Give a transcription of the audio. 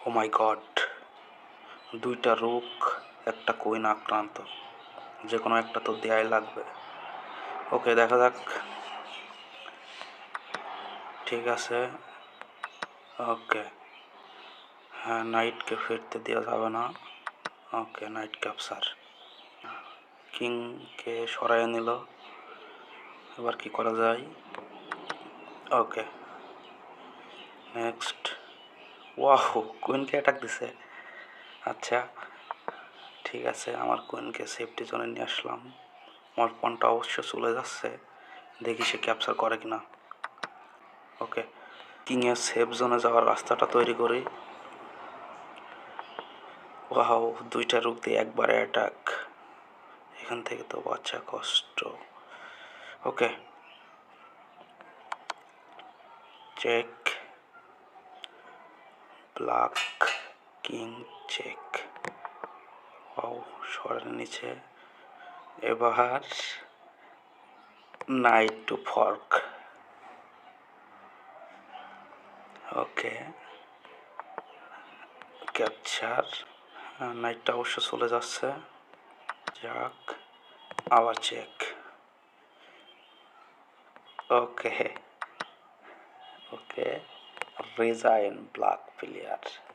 ও মাই god, দুইটা রুক, একটা queen আক্রান্ত, যে কোনো একটা তো দেয়াই লাগবে। ওকে, দেখা যাক। ঠিক আছে, ওকে। হ্যাঁ, নাইটকে ফিরতে দেওয়া যাবে না। ওকে, নাইট ক্যাপচার। কিংকে সরাই নিল। এবার কি করা যায়? ওকে, নেক্সট। ওয়াও, কুইনকে অ্যাটাক দিছে। আচ্ছা, ঠিক আছে, আমার কুইনকে সেফটি জোনে নিয়ে আসলাম। আমার পণটা অবশ্য চলে যাচ্ছে, দেখি সে ক্যাপচার করে কিনা। ওকে, কিংয়ের সেফ জোনে যাওয়ার রাস্তাটা তৈরি করি। ওয়াও, দুইটা রুক দিয়ে একবারে অ্যাটাক। এখান থেকে তো বাচ্চা কষ্ট। Okay, check, black king check. Wow, সরের নিচে। এবার knight to fork. Okay, capture. নাইটটা অবশ্য চলে যাচ্ছে। যাক, আবার check. Okay, okay, resign black player.